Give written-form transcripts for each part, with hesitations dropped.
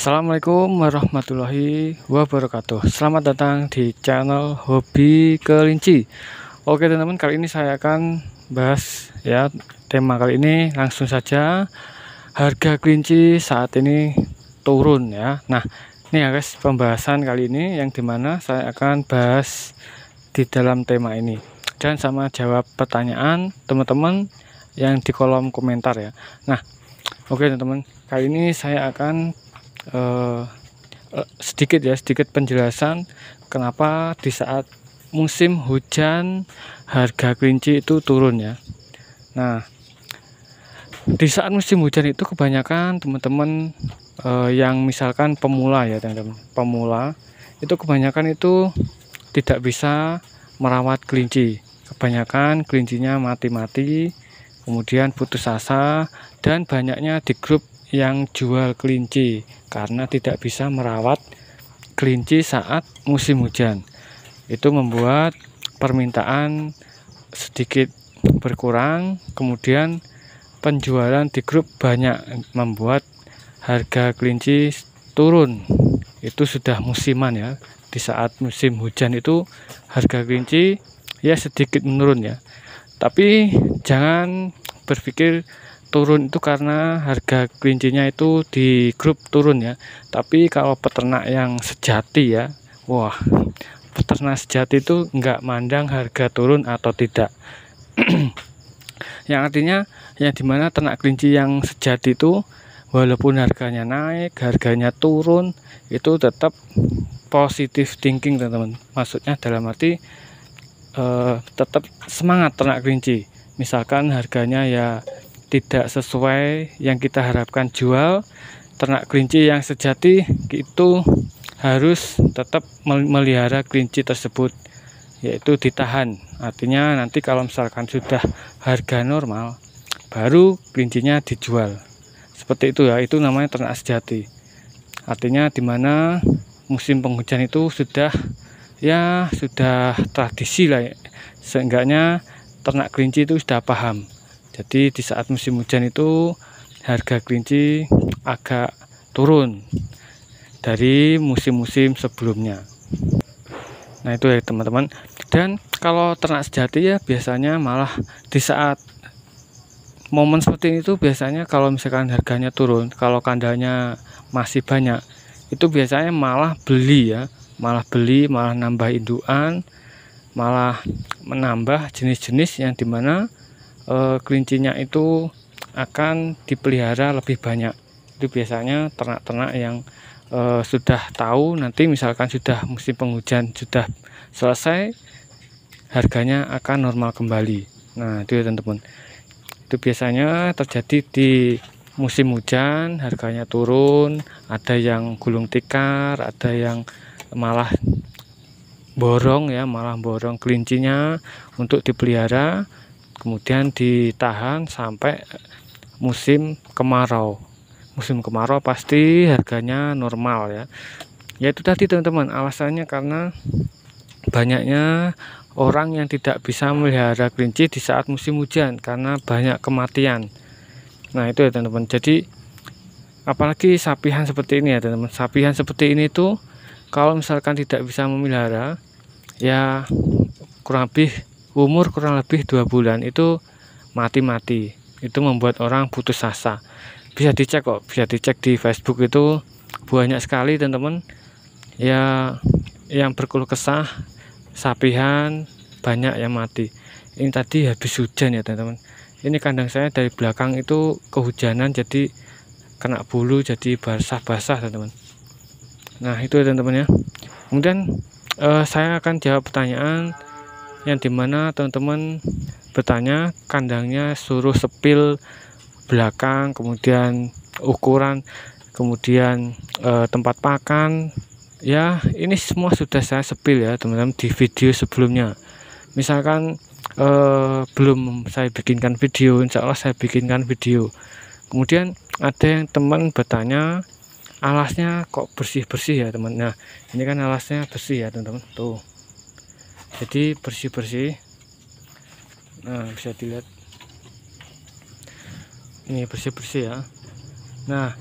Assalamualaikum warahmatullahi wabarakatuh. Selamat datang di channel Hobi Kelinci. Oke teman-teman, kali ini saya akan bahas ya, tema kali ini langsung saja, harga kelinci saat ini turun ya. Nah ini ya guys, pembahasan kali ini yang dimana saya akan bahas di dalam tema ini dan sama jawab pertanyaan teman-teman yang di kolom komentar ya. Nah oke teman-teman, kali ini saya akan sedikit penjelasan kenapa di saat musim hujan harga kelinci itu turun ya. Nah di saat musim hujan itu kebanyakan teman-teman yang misalkan pemula ya teman-teman, pemula itu kebanyakan itu tidak bisa merawat kelinci. Kebanyakan kelincinya mati-mati, kemudian putus asa, dan banyaknya di grup yang jual kelinci karena tidak bisa merawat kelinci saat musim hujan. Itu membuat permintaan sedikit berkurang, kemudian penjualan di grup banyak, membuat harga kelinci turun. Itu sudah musiman ya. Di saat musim hujan itu harga kelinci ya sedikit menurun ya. Tapi jangan berpikir turun itu karena harga kelincinya itu di grup turun ya. Tapi kalau peternak yang sejati ya, wah, peternak sejati itu nggak mandang harga turun atau tidak. Yang artinya yang dimana ternak kelinci yang sejati itu walaupun harganya naik, harganya turun, itu tetap positive thinking teman-teman. Maksudnya dalam arti tetap semangat ternak kelinci. Misalkan harganya ya tidak sesuai yang kita harapkan jual, ternak kelinci yang sejati itu harus tetap melihara kelinci tersebut, yaitu ditahan. Artinya nanti kalau misalkan sudah harga normal baru kelincinya dijual, seperti itu ya. Itu namanya ternak sejati. Artinya dimana musim penghujan itu sudah tradisi lah ya. Seenggaknya ternak kelinci itu sudah paham. Jadi di saat musim hujan itu harga kelinci agak turun dari musim-musim sebelumnya. Nah itu ya teman-teman. Dan kalau ternak sejati ya biasanya malah di saat momen seperti ini tuh biasanya kalau misalkan harganya turun, kalau kandangnya masih banyak, itu biasanya malah beli ya, malah nambah indukan, malah menambah jenis-jenis yang dimana kelincinya itu akan dipelihara lebih banyak. Itu biasanya ternak-ternak yang sudah tahu nanti misalkan sudah musim penghujan sudah selesai, harganya akan normal kembali. Nah itu ya teman-teman, itu biasanya terjadi di musim hujan, harganya turun, ada yang gulung tikar, ada yang malah borong ya, malah borong kelincinya untuk dipelihara, kemudian ditahan sampai musim kemarau. Musim kemarau pasti harganya normal ya. Ya itu tadi teman-teman, alasannya karena banyaknya orang yang tidak bisa melihara kelinci di saat musim hujan karena banyak kematian. Nah itu ya teman-teman. Jadi apalagi sapihan seperti ini ya teman-teman, sapihan seperti ini tuh kalau misalkan tidak bisa memelihara ya, umur kurang lebih 2 bulan itu mati-mati. Itu membuat orang putus asa. Bisa dicek kok, bisa dicek di Facebook, itu banyak sekali teman-teman ya yang berkeluh kesah sapihan banyak yang mati. Ini tadi habis hujan ya teman-teman. Ini kandang saya dari belakang itu kehujanan, jadi kena bulu, jadi basah-basah teman-teman. Nah itu ya teman-teman ya. Kemudian saya akan jawab pertanyaan yang dimana teman-teman bertanya kandangnya suruh sepil belakang, kemudian ukuran, kemudian tempat pakan ya, ini semua sudah saya sepil ya teman-teman di video sebelumnya. Misalkan belum saya bikinkan video, insya Allah saya bikinkan video. Kemudian ada yang teman bertanya alasnya kok bersih-bersih ya teman. Nah ini kan alasnya bersih ya teman-teman, tuh jadi bersih-bersih. Nah bisa dilihat ini bersih-bersih ya. Nah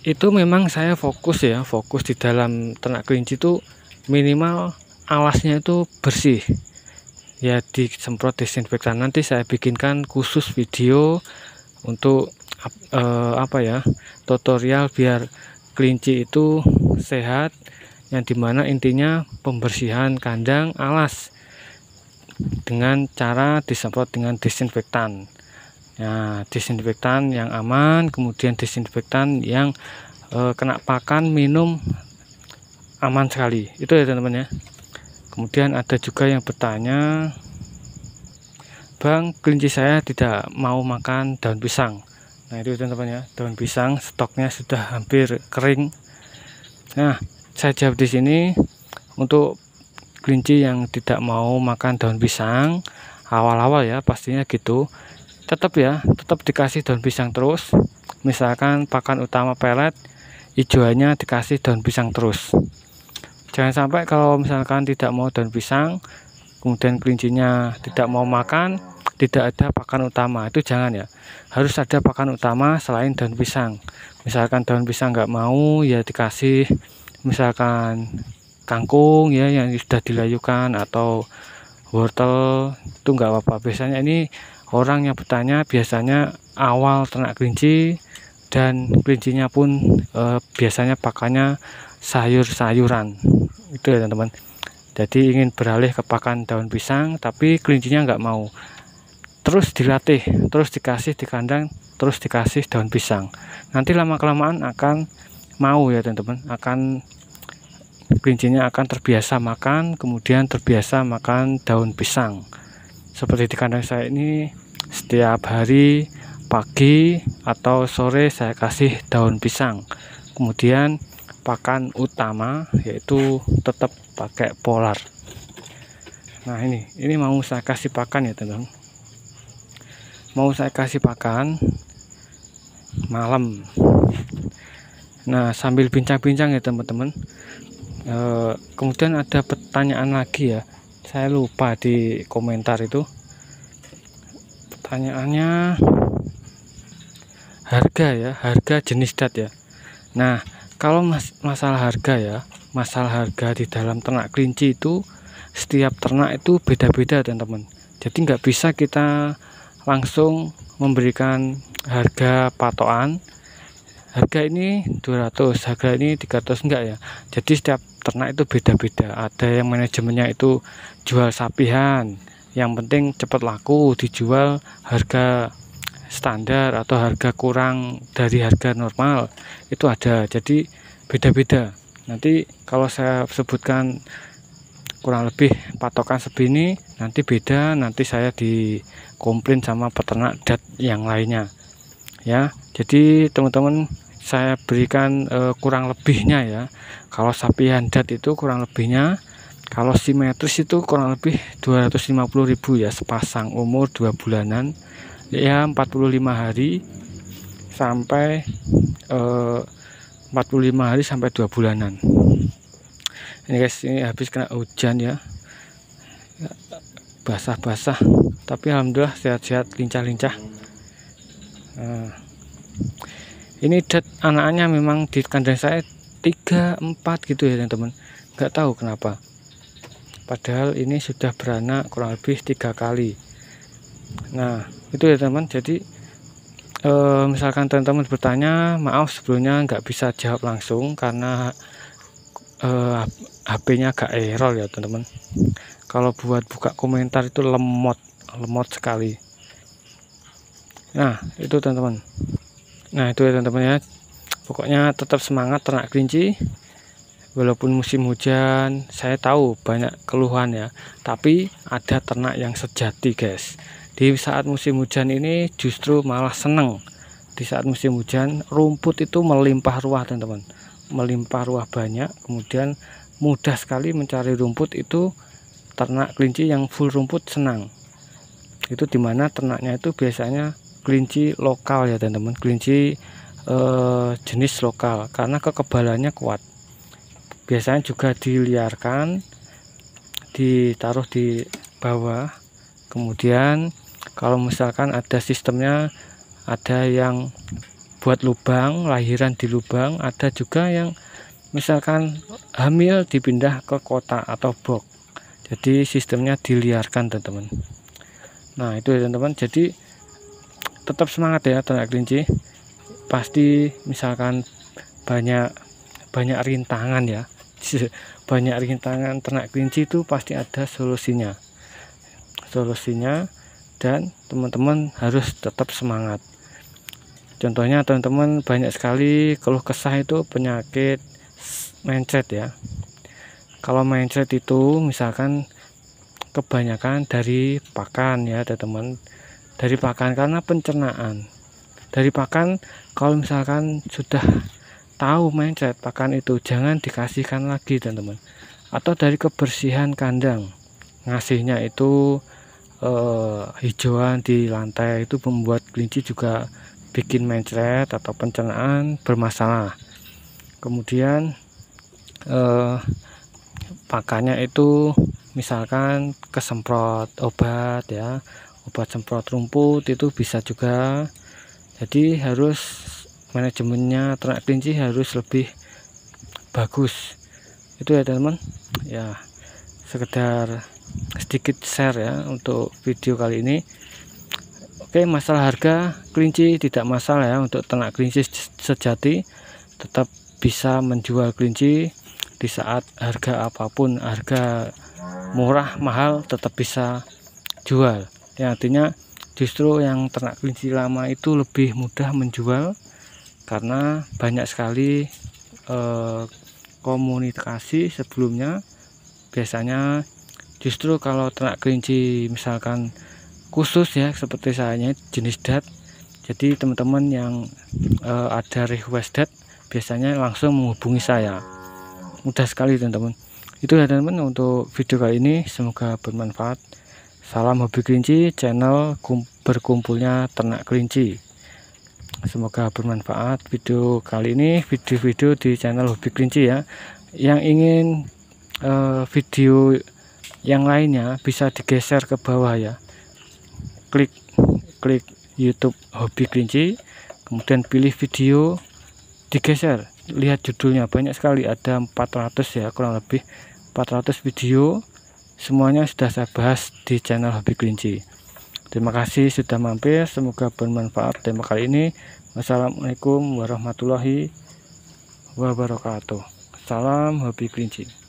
itu memang saya fokus ya, fokus di dalam ternak kelinci itu minimal alasnya itu bersih ya, disemprot desinfektan. Nanti saya bikinkan khusus video untuk apa ya, tutorial biar kelinci itu sehat, yang dimana intinya pembersihan kandang alas dengan cara disemprot dengan desinfektan. Nah, desinfektan yang aman, kemudian desinfektan yang kena pakan minum aman sekali, itu ya teman-teman ya. Kemudian ada juga yang bertanya, Bang, kelinci saya tidak mau makan daun pisang. Nah itu teman-teman ya, daun pisang stoknya sudah hampir kering. Nah, saya jawab di sini, untuk kelinci yang tidak mau makan daun pisang awal-awal ya pastinya gitu, tetap dikasih daun pisang terus. Misalkan pakan utama pelet, hijauannya dikasih daun pisang terus. Jangan sampai kalau misalkan tidak mau daun pisang, kemudian kelincinya tidak mau makan, tidak ada pakan utama, itu jangan ya. Harus ada pakan utama selain daun pisang. Misalkan daun pisang nggak mau, ya dikasih misalkan kangkung ya yang sudah dilayukan, atau wortel, itu nggak apa-apa. Biasanya ini orang yang bertanya biasanya awal ternak kelinci, dan kelincinya pun biasanya pakannya sayur-sayuran, itu ya teman-teman. Jadi ingin beralih ke pakan daun pisang, tapi kelincinya nggak mau. Terus dilatih, terus dikasih di kandang, terus dikasih daun pisang. Nanti lama-kelamaan akan mau ya teman-teman, kelincinya akan terbiasa makan, kemudian terbiasa makan daun pisang. Seperti di kandang saya ini, setiap hari pagi atau sore saya kasih daun pisang. Kemudian pakan utama yaitu tetap pakai polar. Nah ini mau saya kasih pakan ya teman-teman, mau saya kasih pakan malam. Nah sambil bincang-bincang ya teman-teman, kemudian ada pertanyaan lagi ya, saya lupa di komentar itu. Pertanyaannya harga jenis dat ya. Nah kalau masalah harga di dalam ternak kelinci itu, setiap ternak itu beda-beda teman-teman. Jadi nggak bisa kita langsung memberikan harga patokan, harga ini 200, harga ini 300, enggak ya. Jadi setiap ternak itu beda-beda. Ada yang manajemennya itu jual sapihan, yang penting cepat laku, dijual harga standar atau harga kurang dari harga normal, itu ada. Jadi beda-beda. Nanti kalau saya sebutkan kurang lebih patokan segini, nanti beda, nanti saya dikomplain sama peternak dat yang lainnya ya. Jadi teman-teman, saya berikan kurang lebihnya ya. Kalau sapian dat itu kurang lebihnya, kalau simetris itu kurang lebih 250.000 ya sepasang, umur 2 bulanan ya, 45 hari sampai 45 hari sampai 2 bulanan. Ini guys, ini habis kena hujan ya, basah-basah, tapi alhamdulillah sehat-sehat, lincah-lincah. Ini dat anaknya memang di kandang saya 3-4 gitu ya teman-teman, nggak tahu kenapa, padahal ini sudah beranak kurang lebih 3 kali. Nah itu ya teman. Jadi misalkan teman-teman bertanya, maaf sebelumnya nggak bisa jawab langsung karena HP-nya agak error ya teman-teman. Kalau buat buka komentar itu lemot sekali. Nah itu teman-teman. Nah itu ya teman-teman ya. Pokoknya tetap semangat ternak kelinci. Walaupun musim hujan, saya tahu banyak keluhan ya, tapi ada ternak yang sejati guys. Di saat musim hujan ini justru malah seneng. Di saat musim hujan, rumput itu melimpah ruah teman-teman, melimpah ruah banyak, kemudian mudah sekali mencari rumput. Itu ternak kelinci yang full rumput senang. Itu dimana ternaknya itu biasanya kelinci lokal ya teman-teman, kelinci jenis lokal, karena kekebalannya kuat. Biasanya juga diliarkan, ditaruh di bawah, kemudian kalau misalkan ada sistemnya, ada yang buat lubang, lahiran di lubang, ada juga yang misalkan hamil dipindah ke kotak atau box. Jadi sistemnya diliarkan teman-teman. Nah itu ya teman-teman, jadi tetap semangat ya ternak kelinci. Pasti misalkan banyak rintangan ya, banyak rintangan, ternak kelinci itu pasti ada solusinya, dan teman-teman harus tetap semangat. Contohnya teman-teman banyak sekali keluh kesah itu penyakit mencret ya. Kalau mencret itu misalkan kebanyakan dari pakan ya teman-teman, dari pakan karena pencernaan. Dari pakan, kalau misalkan sudah tahu mencret pakan itu jangan dikasihkan lagi teman-teman. Atau dari kebersihan kandang, ngasihnya itu hijauan di lantai itu membuat kelinci juga bikin mencret atau pencernaan bermasalah. Kemudian pakannya itu misalkan kesemprot obat ya, obat semprot rumput itu bisa juga. Jadi harus manajemennya ternak kelinci harus lebih bagus. Itu ya teman-teman ya, sekedar sedikit share ya untuk video kali ini. Oke, masalah harga kelinci tidak masalah ya, untuk ternak kelinci sejati tetap bisa menjual kelinci di saat harga apapun, harga murah mahal tetap bisa jual ya. Artinya justru yang ternak kelinci lama itu lebih mudah menjual karena banyak sekali komunikasi sebelumnya. Biasanya justru kalau ternak kelinci misalkan khusus ya seperti saya jenis dat, jadi teman-teman yang ada request dat biasanya langsung menghubungi saya, mudah sekali teman-teman. Itu ya teman-teman untuk video kali ini, semoga bermanfaat. Salam hobi kelinci, channel berkumpulnya ternak kelinci. Semoga bermanfaat video kali ini, video-video di channel hobi kelinci ya. Yang ingin video yang lainnya bisa digeser ke bawah ya, klik YouTube hobi kelinci, kemudian pilih video, digeser, lihat judulnya, banyak sekali, ada 400 ya, kurang lebih 400 video, semuanya sudah saya bahas di channel hobi kelinci. Terima kasih sudah mampir, semoga bermanfaat tema kali ini. Wassalamualaikum warahmatullahi wabarakatuh. Salam hobi kelinci.